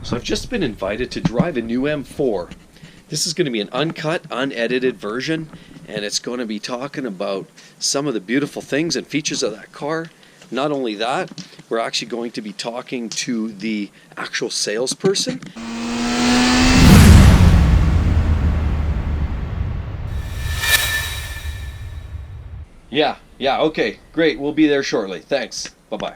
So I've just been invited to drive a new M4. This is going to be an uncut, unedited version, and it's going to be talking about some of the beautiful things and features of that car. Not only that, we're actually going to be talking to the actual salesperson. Yeah, okay, great. We'll be there shortly. Thanks. Bye-bye.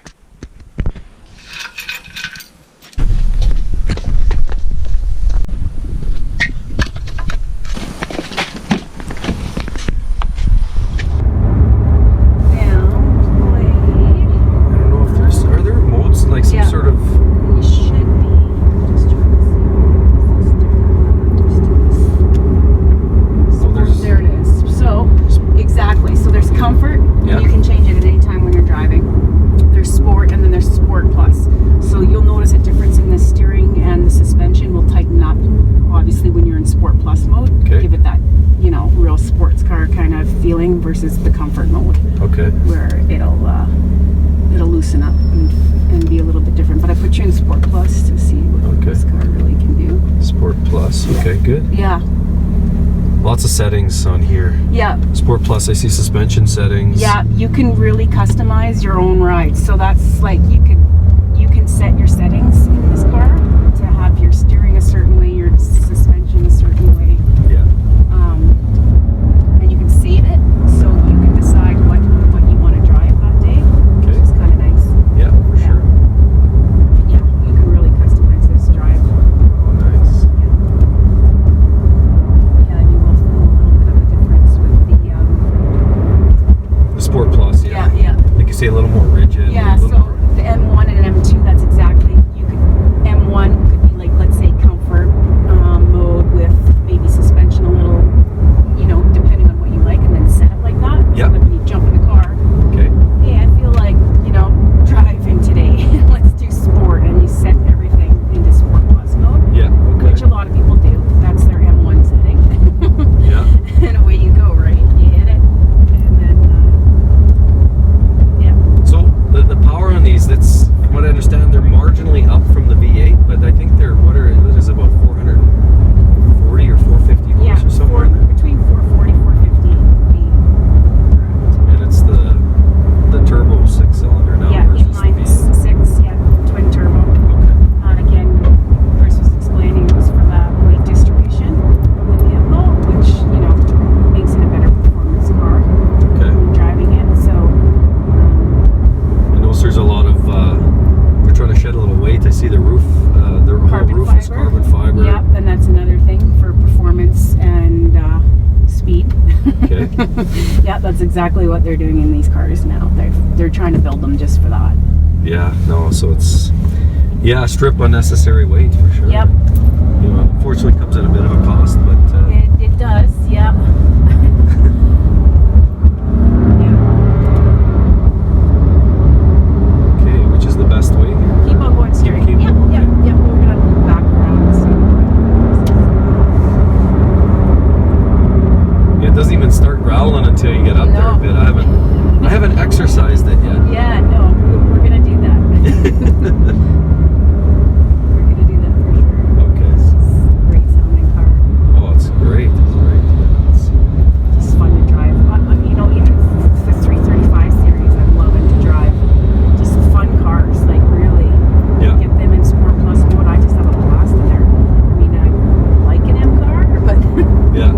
Versus the comfort mode, okay, where it'll loosen up and be a little bit different. But I put you in Sport Plus to see what this car really can do. Sport Plus, okay, good. Yeah. Lots of settings on here. Yeah. Sport Plus, I see suspension settings. Yeah, you can really customize your own rides. So that's like you can set your settings in this car to have your steering a certain way, your suspension a certain way. Yeah. And you can save it. So you can decide what you want to drive that day, which is kind of nice. Yeah, for sure. Yeah, you can really customize this drive. Oh, nice. Yeah, and you will feel a little bit of a difference with the Sport Plus. Yeah. Like you say, a little more rigid. Yeah. So the M1 and M2, that's exactly. M1 could be like, let's say, comfort mode with maybe suspension a little, depending on what you like, and then set it like that. Yeah. So that when you jump in the car, okay. Hey, I feel like, driving today. Let's do sport, and you set everything into Sport Plus mode. Yeah. Okay. Which a lot of people do. That's their M1 setting. Yeah. And away you go, right? You hit it, and then yeah. So the power on these, that's from what I understand, they're marginally up from the V8, but I think they're it is about 440 or 450 horse or somewhere in there. Between 440 450. And it's the turbo 6-cylinder now versus the inline V8. 6, twin turbo. Okay. And again, Chris was explaining it was for the weight distribution of the vehicle, which makes it a better performance car. Okay. When you're driving it. So I notice there's a lot of they're trying to shed a little weight. I see the roof. The whole roof is carbon fiber. Yep, and that's another thing for performance and speed. Okay. Yeah, that's exactly what they're doing in these cars now. They're trying to build them just for that. Yeah. No. So it's strip unnecessary weight for sure. Yep. Unfortunately, comes at a bit of a cost, but it does. Yeah. okay. Which is the best way? Keep on going straight. Keep Yep. We're gonna loop back around. Yeah, it doesn't even start growling until you get up there a bit. I haven't exercised it yet. Yeah, no, we're gonna do that. We're gonna do that for sure. Okay. It's just a great sounding car. Oh, it's great. It's great. Yeah, Just fun to drive. Even the 335 series, I'm loving to drive. Just fun cars, like really. Yeah. Get them in Sport Plus mode. I just have a blast in there. I mean, I like an M car, but yeah.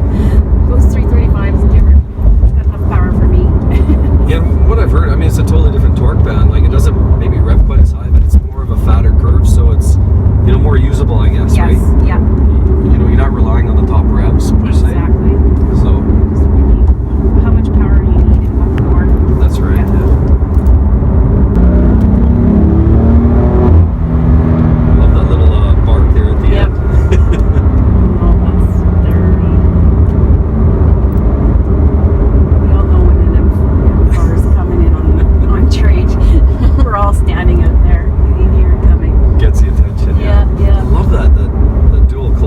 those 335s, it's got enough power for me. Yeah, what I've heard, it's a totally different torque band. Like, it doesn't maybe rev quite as high, but it's more of a fatter curve, so it's, more usable, I guess, Yes, right? yeah. You're not relying on the top revs, per se. Exactly. So, how much power you need and what more. that's right, yeah. I love that little bark there at the end. Oh, that's dirty. We all know when an M4 is coming in on trade. We're all standing out there. You hear it coming. Gets the attention, yeah. Yeah. I love that dual clutch.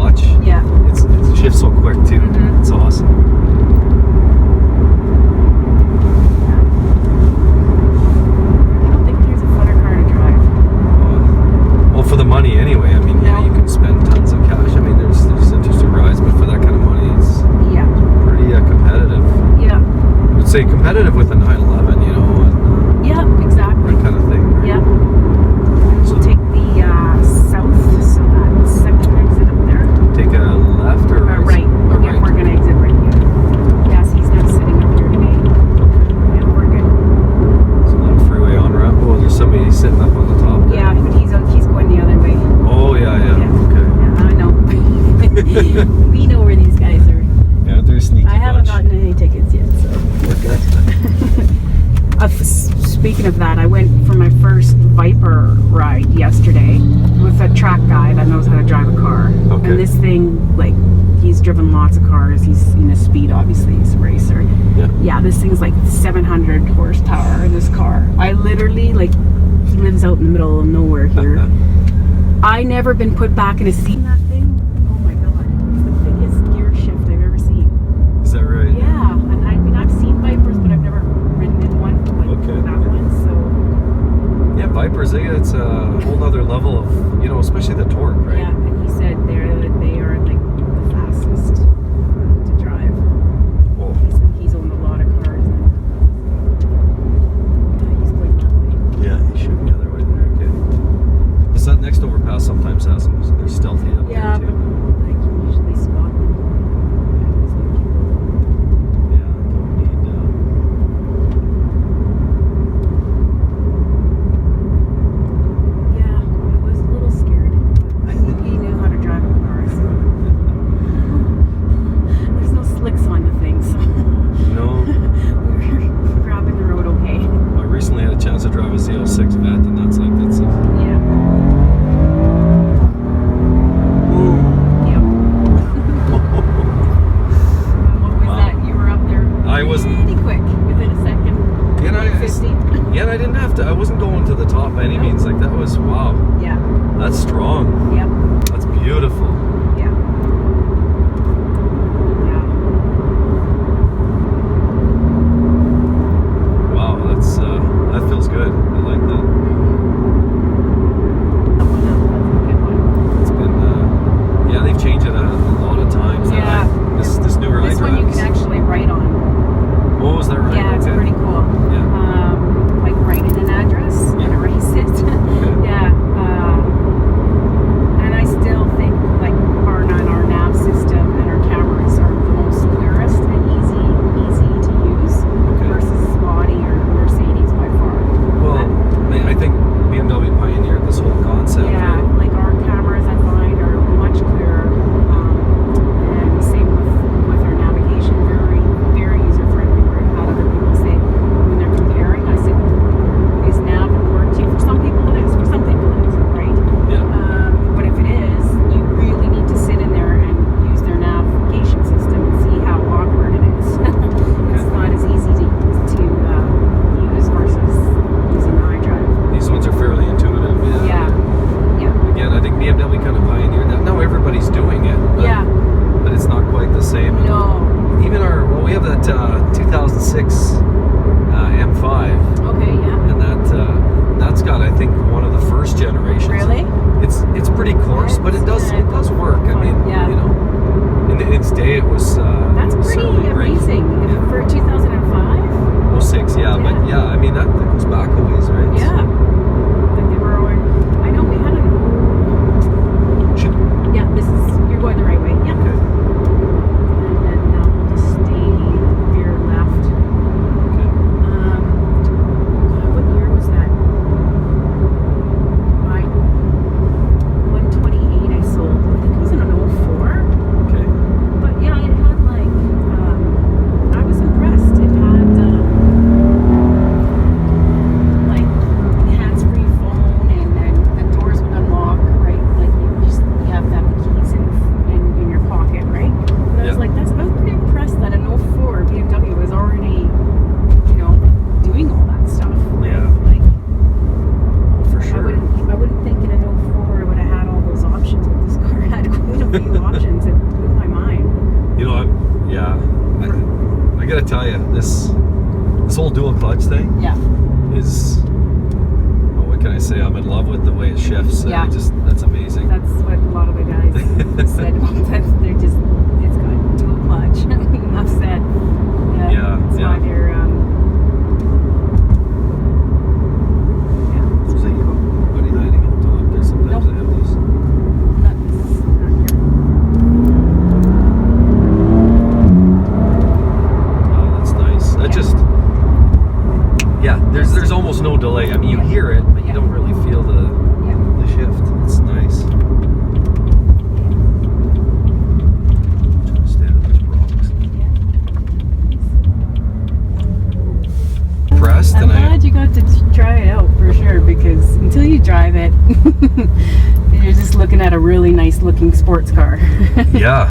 We know where these guys are. Yeah, they're a sneaky I haven't bunch. gotten any tickets yet, so we're good. Speaking of that, I went for my first Viper ride yesterday with a track guy that knows how to drive a car. Okay. And this thing, like, he's driven lots of cars. He's in a speed, obviously. He's a racer. Yeah, this thing's like 700 horsepower in this car. I literally, like, he lives out in the middle of nowhere here. I never been put back in a seat in that thing. Oh my god. It's the biggest gear shift I've ever seen. Is that right? Yeah, and I mean I've seen Vipers, but I've never ridden in one like Okay. that one. So Yeah, Vipers, it's a whole other level of, you know, especially the torque, right? yeah, and he said they are like the fastest to drive. Whoa. He's owned a lot of cars. And, he's going that way. Yeah, you shoot the other way there, okay. It's that next overpass sometimes has them, so they're stealthy up Yeah, there but too. like you usually spot them. Yeah, don't need, Yeah, I was a little scared. But I knew he knew how to drive a car. So. There's no slicks on the thing, so no. we're grabbing the road okay. I recently had a chance to drive a Z06 Vet, and that's like, that's Yeah. Ooh. Yep. What was Wow. that? You were up there I wasn't- pretty quick, within a second. Yeah, Like 50. yeah, and I didn't have to, I wasn't going to the top by any means, like that was, wow, Yeah. that's strong, Yep. that's beautiful. Yeah. Yeah. Wow, that's, that feels good, I like that. That's a good one. It's been, yeah, they've changed it a lot of times. Yeah. This newer This one you can actually write on. Oh, is that right? Yeah, it's Okay. pretty cool. Yeah. Like write in an address and Yeah. erase it. Yeah. And I still think like our nav system and our cameras are the most clearest and easy to use Okay. versus Audi or Mercedes by far. Well, I think BMW pioneered this whole concept, Yeah, right? like our cameras I find are much clearer. And same with our navigation, very, very user friendly. Where I've had other people say when they're comparing, I said, is nav important to you? For some people it is, for some people it isn't, right? Yeah. But if it is, you really need to sit in there and use their navigation system and see how awkward it is. It's not as easy to use versus using iDrive. These ones are fairly intuitive. Yeah. Yeah. Again, I think BMW kind of pioneered that. Now everybody's doing it. But, Yeah. But it's not quite the same. No. Even we have that 2006 M5, Okay, yeah. and that's got, I think, one of the first generations. Really? It's pretty coarse, but it does work. I mean, Yeah. you know, in its day it was. That's pretty certainly great. amazing. Yeah. For 2005? 06, yeah, but Yeah. yeah, I mean that goes back a ways, right? Yeah. Like they were already, I know we had an Should, yeah, you're going the right way. Yeah. okay. And then now we'll just stay veer left. Okay. What year was that? 128 I sold. I think it was in an 04. Okay. But yeah, it had like, I was impressed. It had like hands-free phone, and then the doors would unlock, right? Like you have to have the keys in your pocket, right? And I was Yeah. like, I was pretty impressed that an 04 BMW was already, doing all that stuff. Yeah. Like For I sure. wouldn't think in an 04 it would have had all those options, but this car had quite a few options. It blew my mind. You know, I gotta tell you, this whole dual clutch thing Yeah. is, well, what can I say? I'm in love with the way it shifts. Yeah. That's amazing. That's what a lot of the guys said. They're just, it's got dual clutch. Enough said. Yeah, It's yeah. got your, yeah, it's There's pretty cool. anybody hiding at the top there. Sometimes Nope. I have these. Not here. Oh, that's nice. That just, yeah. There's almost no delay. I mean, you hear it, but you don't really feel the Yeah. shift. It's nice. drive it. You're just looking at a really nice looking sports car. Yeah.